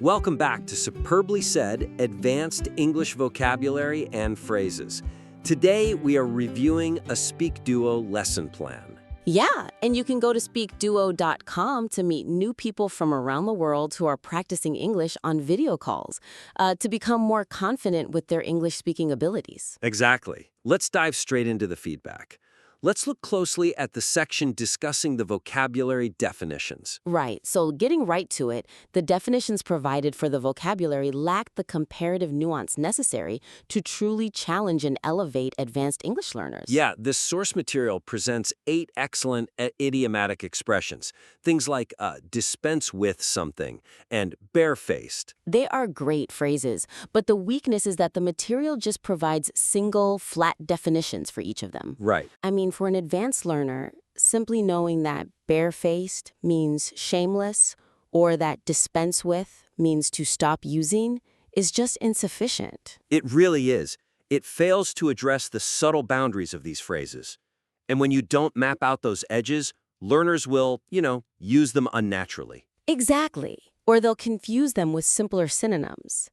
Welcome back to Superbly Said, Advanced English Vocabulary and Phrases. Today, we are reviewing a SpeakDuo lesson plan. Yeah, and you can go to SpeakDuo.com to meet new people from around the world who are practicing English on video calls to become more confident with their English-speaking abilities. Exactly. Let's dive straight into the feedback. Let's look closely at the section discussing the vocabulary definitions. Right, so getting right to it, the definitions provided for the vocabulary lack the comparative nuance necessary to truly challenge and elevate advanced English learners. Yeah, this source material presents 8 excellent idiomatic expressions. Things like dispense with something and barefaced. They are great phrases, but the weakness is that the material just provides single, flat definitions for each of them. Right. I mean, for an advanced learner, simply knowing that barefaced means shameless or that dispense with means to stop using is just insufficient. It really is. It fails to address the subtle boundaries of these phrases. And when you don't map out those edges, learners will, use them unnaturally. Exactly. Or they'll confuse them with simpler synonyms.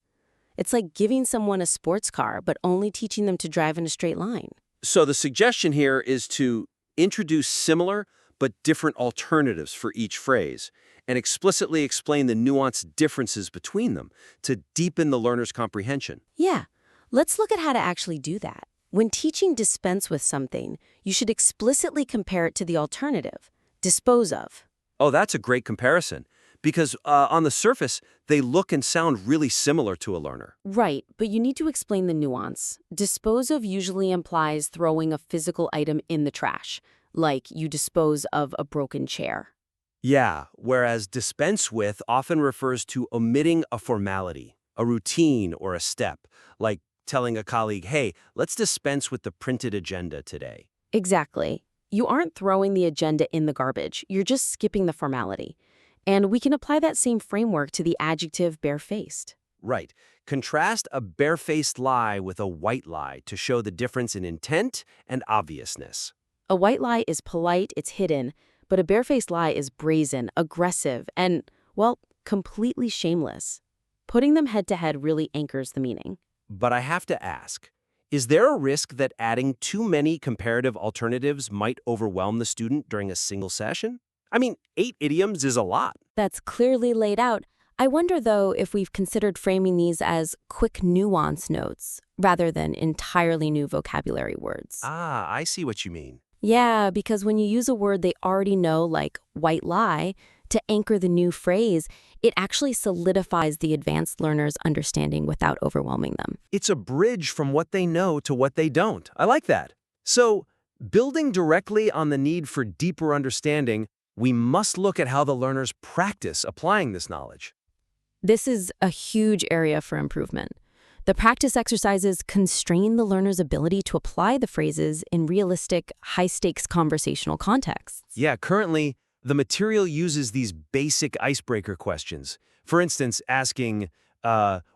It's like giving someone a sports car but only teaching them to drive in a straight line. So the suggestion here is to introduce similar but different alternatives for each phrase and explicitly explain the nuanced differences between them to deepen the learner's comprehension. Yeah, let's look at how to actually do that. When teaching dispense with something, you should explicitly compare it to the alternative, dispose of. Oh, that's a great comparison because on the surface, they look and sound really similar to a learner. Right, but you need to explain the nuance. Dispose of usually implies throwing a physical item in the trash, like you dispose of a broken chair. Yeah, whereas dispense with often refers to omitting a formality, a routine, or a step, like telling a colleague, hey, let's dispense with the printed agenda today. Exactly. You aren't throwing the agenda in the garbage, you're just skipping the formality. And we can apply that same framework to the adjective barefaced. Right. Contrast a barefaced lie with a white lie to show the difference in intent and obviousness. A white lie is polite, it's hidden, but a barefaced lie is brazen, aggressive, and, well, completely shameless. Putting them head-to-head really anchors the meaning. But I have to ask, is there a risk that adding too many comparative alternatives might overwhelm the student during a single session? I mean, 8 idioms is a lot. That's clearly laid out. I wonder, though, if we've considered framing these as quick nuance notes rather than entirely new vocabulary words. Ah, I see what you mean. Yeah, because when you use a word they already know, like white lie, to anchor the new phrase, it actually solidifies the advanced learner's understanding without overwhelming them. It's a bridge from what they know to what they don't. I like that. So, building directly on the need for deeper understanding, we must look at how the learners practice applying this knowledge. This is a huge area for improvement. The practice exercises constrain the learner's ability to apply the phrases in realistic, high-stakes conversational contexts. Yeah, currently, the material uses these basic icebreaker questions. For instance, asking,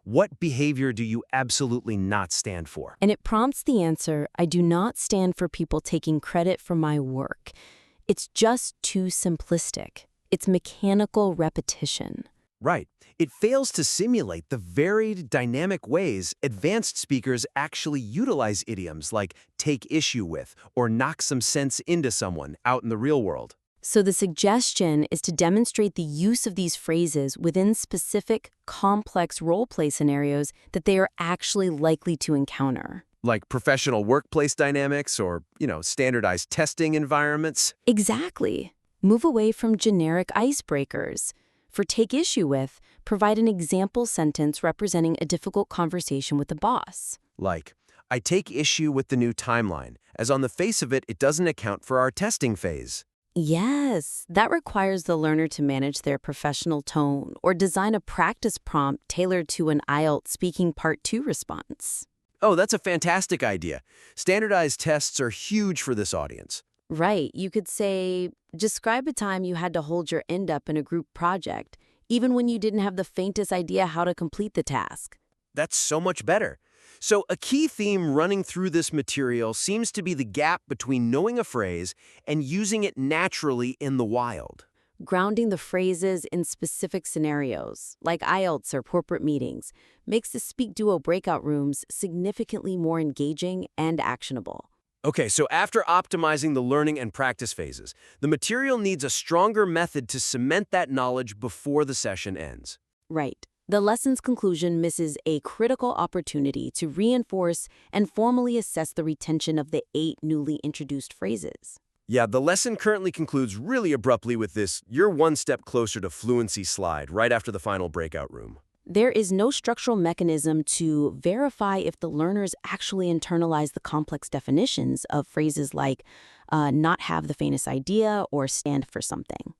what behavior do you absolutely not stand for? And it prompts the answer, I do not stand for people taking credit for my work. It's just too simplistic. It's mechanical repetition. Right. It fails to simulate the varied, dynamic ways advanced speakers actually utilize idioms like take issue with or knock some sense into someone out in the real world. So the suggestion is to demonstrate the use of these phrases within specific, complex role-play scenarios that they are actually likely to encounter. Like professional workplace dynamics or, standardized testing environments. Exactly. Move away from generic icebreakers. For take issue with, provide an example sentence representing a difficult conversation with the boss. Like, I take issue with the new timeline, as on the face of it, it doesn't account for our testing phase. Yes, that requires the learner to manage their professional tone or design a practice prompt tailored to an IELTS Speaking Part 2 response. Oh, that's a fantastic idea. Standardized tests are huge for this audience. Right. You could say, describe a time you had to hold your end up in a group project, even when you didn't have the faintest idea how to complete the task. That's so much better. So a key theme running through this material seems to be the gap between knowing a phrase and using it naturally in the wild. Grounding the phrases in specific scenarios, like IELTS or corporate meetings, makes the SpeakDuo breakout rooms significantly more engaging and actionable. Okay, so after optimizing the learning and practice phases, the material needs a stronger method to cement that knowledge before the session ends. Right. The lesson's conclusion misses a critical opportunity to reinforce and formally assess the retention of the 8 newly introduced phrases. Yeah, the lesson currently concludes really abruptly with this "you're one step closer to fluency" slide right after the final breakout room. There is no structural mechanism to verify if the learners actually internalize the complex definitions of phrases like not have the faintest idea or stand for something.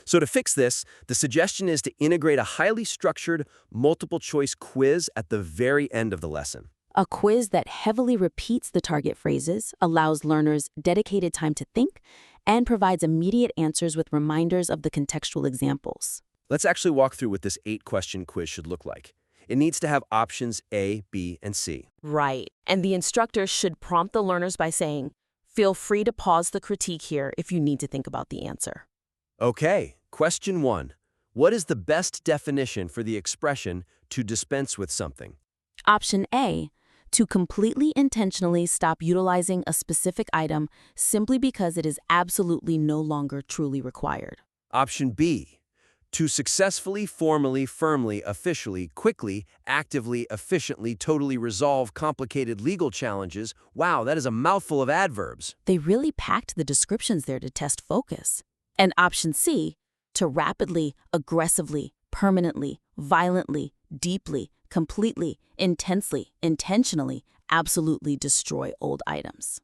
So to fix this, the suggestion is to integrate a highly structured, multiple-choice quiz at the very end of the lesson. A quiz that heavily repeats the target phrases, allows learners dedicated time to think, and provides immediate answers with reminders of the contextual examples. Let's actually walk through what this 8-question quiz should look like. It needs to have options A, B, and C. Right. And the instructor should prompt the learners by saying, "Feel free to pause the critique here if you need to think about the answer." Okay, question 1. What is the best definition for the expression "to dispense with something"? Option A, to completely intentionally stop utilizing a specific item simply because it is absolutely no longer truly required. Option B, to successfully, formally, firmly, officially, quickly, actively, efficiently, totally resolve complicated legal challenges. Wow, that is a mouthful of adverbs. They really packed the descriptions there to test focus. And option C, to rapidly, aggressively, permanently, violently, deeply, completely, intensely, intentionally, absolutely destroy old items.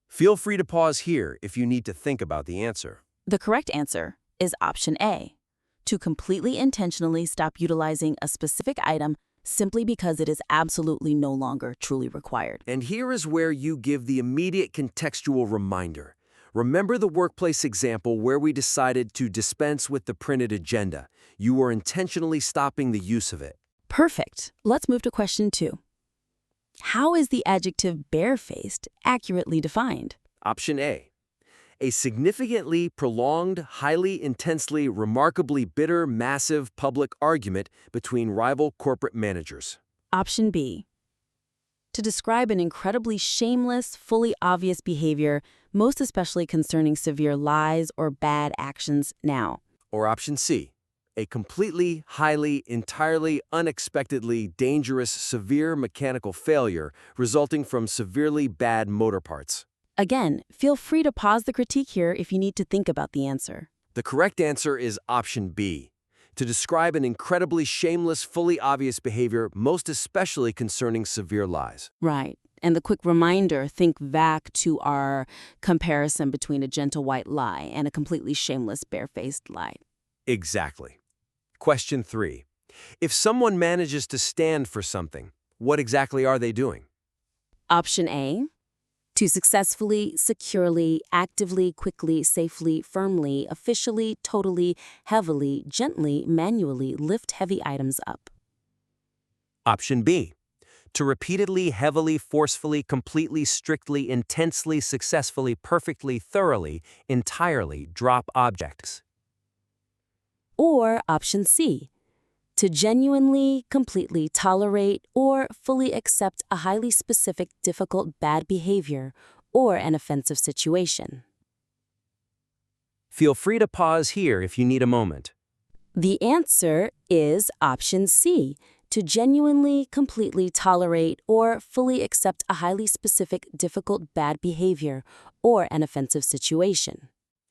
Feel free to pause here if you need to think about the answer. The correct answer is option A, to completely intentionally stop utilizing a specific item simply because it is absolutely no longer truly required. And here is where you give the immediate contextual reminder. Remember the workplace example where we decided to dispense with the printed agenda. You were intentionally stopping the use of it. Perfect. Let's move to question 2. How is the adjective barefaced accurately defined? Option A, a significantly prolonged, highly intensely, remarkably bitter, massive public argument between rival corporate managers. Option B, to describe an incredibly shameless, fully obvious behavior, most especially concerning severe lies or bad actions now. Or option C, a completely, highly, entirely, unexpectedly dangerous, severe mechanical failure resulting from severely bad motor parts. Again, feel free to pause the critique here if you need to think about the answer. The correct answer is option B, to describe an incredibly shameless, fully obvious behavior, most especially concerning severe lies. Right. And the quick reminder, think back to our comparison between a gentle white lie and a completely shameless, barefaced lie. Exactly. Question 3. If someone manages to stand for something, what exactly are they doing? Option A, to successfully, securely, actively, quickly, safely, firmly, officially, totally, heavily, gently, manually lift heavy items up. Option B, to repeatedly, heavily, forcefully, completely, strictly, intensely, successfully, perfectly, thoroughly, entirely drop objects. Or option C, to genuinely, completely tolerate or fully accept a highly specific, difficult, bad behavior or an offensive situation. Feel free to pause here if you need a moment. The answer is option C, to genuinely, completely tolerate or fully accept a highly specific, difficult, bad behavior or an offensive situation.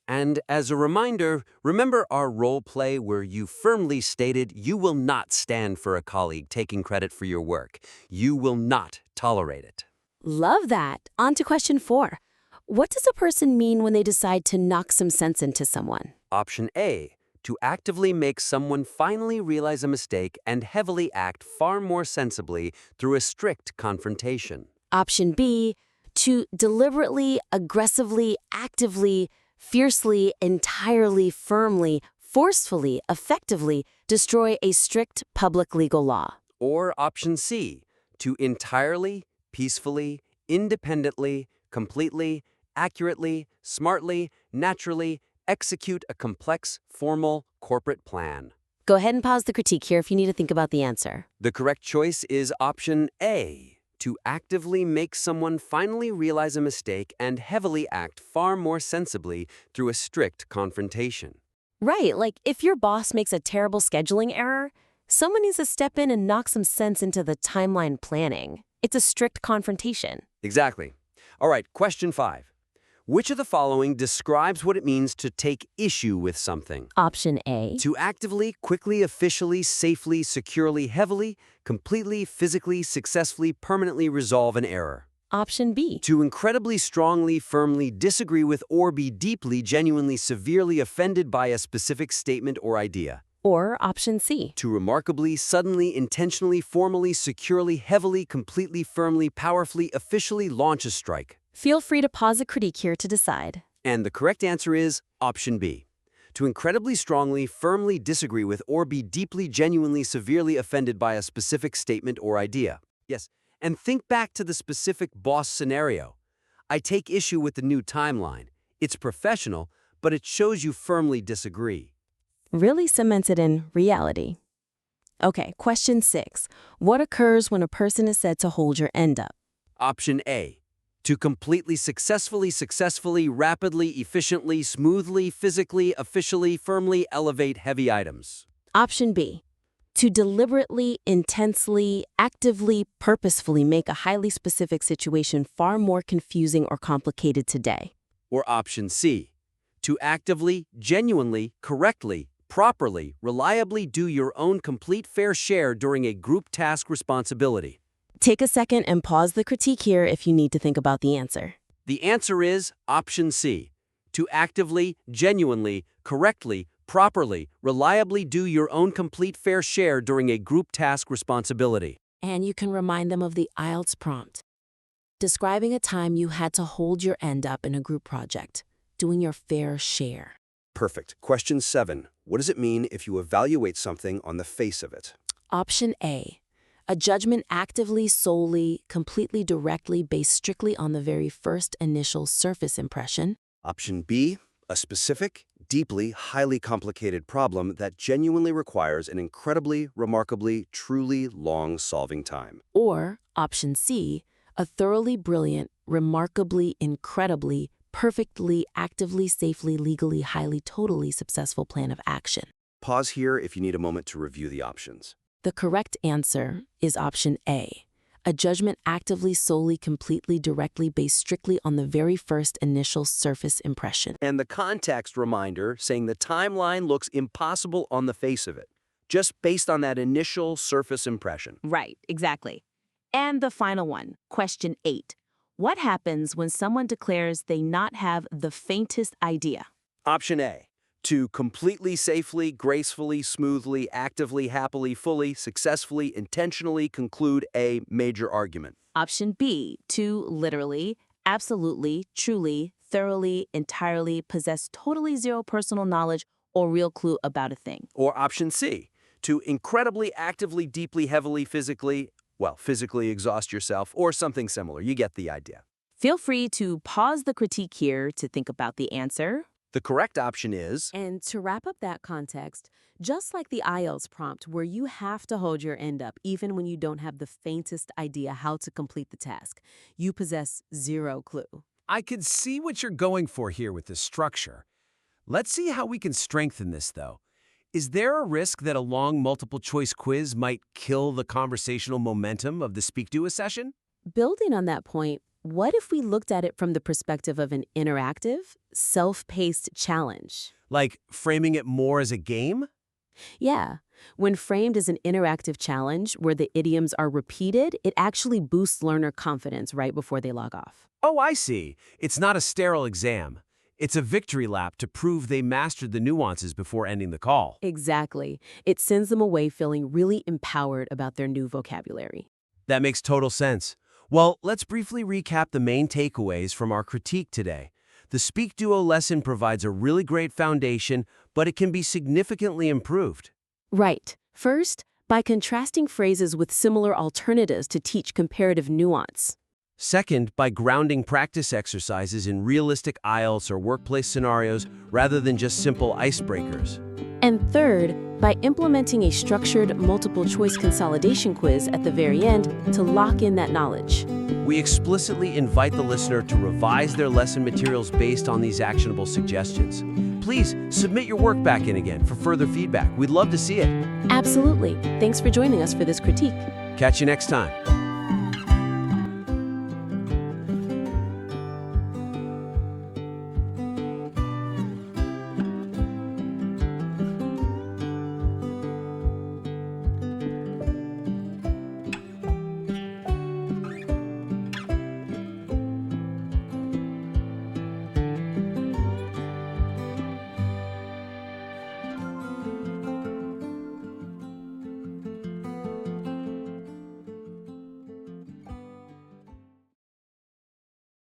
And as a reminder, remember our role play where you firmly stated you will not stand for a colleague taking credit for your work. You will not tolerate it. Love that. On to question 4. What does a person mean when they decide to knock some sense into someone? Option A, to actively make someone finally realize a mistake and heavily act far more sensibly through a strict confrontation. Option B, to deliberately, aggressively, actively, fiercely, entirely, firmly, forcefully, effectively destroy a strict public legal law. Or option C, to entirely, peacefully, independently, completely, accurately, smartly, naturally, execute a complex, formal, corporate plan. Go ahead and pause the critique here if you need to think about the answer. The correct choice is option A, to actively make someone finally realize a mistake and heavily act far more sensibly through a strict confrontation. Right, like if your boss makes a terrible scheduling error, someone needs to step in and knock some sense into the timeline planning. It's a strict confrontation. Exactly. All right, question 5. Which of the following describes what it means to take issue with something? Option A. To actively, quickly, officially, safely, securely, heavily, completely, physically, successfully, permanently resolve an error. Option B. To incredibly, strongly, firmly disagree with or be deeply, genuinely, severely offended by a specific statement or idea. Or option C. To remarkably, suddenly, intentionally, formally, securely, heavily, completely, firmly, powerfully, officially launch a strike. Feel free to pause the critique here to decide. And the correct answer is option B. To incredibly strongly, firmly disagree with or be deeply, genuinely, severely offended by a specific statement or idea. Yes, and think back to the specific boss scenario. I take issue with the new timeline. It's professional, but it shows you firmly disagree. Really cements it in reality. Okay, question 6. What occurs when a person is said to hold your end up? Option A. To completely, successfully, rapidly, efficiently, smoothly, physically, officially, firmly elevate heavy items. Option B. To deliberately, intensely, actively, purposefully make a highly specific situation far more confusing or complicated today. Or option C. To actively, genuinely, correctly, properly, reliably do your own complete fair share during a group task responsibility. Take a second and pause the critique here if you need to think about the answer. The answer is option C. To actively, genuinely, correctly, properly, reliably do your own complete fair share during a group task responsibility. And you can remind them of the IELTS prompt. Describing a time you had to hold your end up in a group project, doing your fair share. Perfect. Question 7. What does it mean if you evaluate something on the face of it? Option A. A judgment actively, solely, completely, directly based strictly on the very first initial surface impression. Option B. A specific, deeply, highly complicated problem that genuinely requires an incredibly, remarkably, truly long solving time. Or option C. A thoroughly brilliant, remarkably, incredibly, perfectly, actively, safely, legally, highly, totally successful plan of action. Pause here if you need a moment to review the options. The correct answer is option A. A judgment actively, solely, completely, directly based strictly on the very first initial surface impression. And the context reminder saying the timeline looks impossible on the face of it, just based on that initial surface impression. Right, exactly. And the final one, question 8. What happens when someone declares they not have the faintest idea? Option A. To completely, safely, gracefully, smoothly, actively, happily, fully, successfully, intentionally conclude a major argument. Option B. To literally, absolutely, truly, thoroughly, entirely possess totally zero personal knowledge or real clue about a thing. Or option C. To incredibly, actively, deeply, heavily, physically exhaust yourself, or something similar. You get the idea. Feel free to pause the critique here to think about the answer. The correct option is... And to wrap up that context, just like the IELTS prompt where you have to hold your end up even when you don't have the faintest idea how to complete the task, you possess zero clue. I could see what you're going for here with this structure. Let's see how we can strengthen this, though. Is there a risk that a long multiple-choice quiz might kill the conversational momentum of the SpeakDuo session? Building on that point, what if we looked at it from the perspective of an interactive, self-paced challenge? Like framing it more as a game? Yeah. When framed as an interactive challenge where the idioms are repeated, it actually boosts learner confidence right before they log off. Oh, I see. It's not a sterile exam. It's a victory lap to prove they mastered the nuances before ending the call. Exactly. It sends them away feeling really empowered about their new vocabulary. That makes total sense. Well, let's briefly recap the main takeaways from our critique today. The SpeakDuo lesson provides a really great foundation, but it can be significantly improved. Right. First, by contrasting phrases with similar alternatives to teach comparative nuance. Second, by grounding practice exercises in realistic IELTS or workplace scenarios rather than just simple icebreakers. And third, by implementing a structured multiple-choice consolidation quiz at the very end to lock in that knowledge. We explicitly invite the listener to revise their lesson materials based on these actionable suggestions. Please submit your work back in again for further feedback. We'd love to see it. Absolutely. Thanks for joining us for this critique. Catch you next time.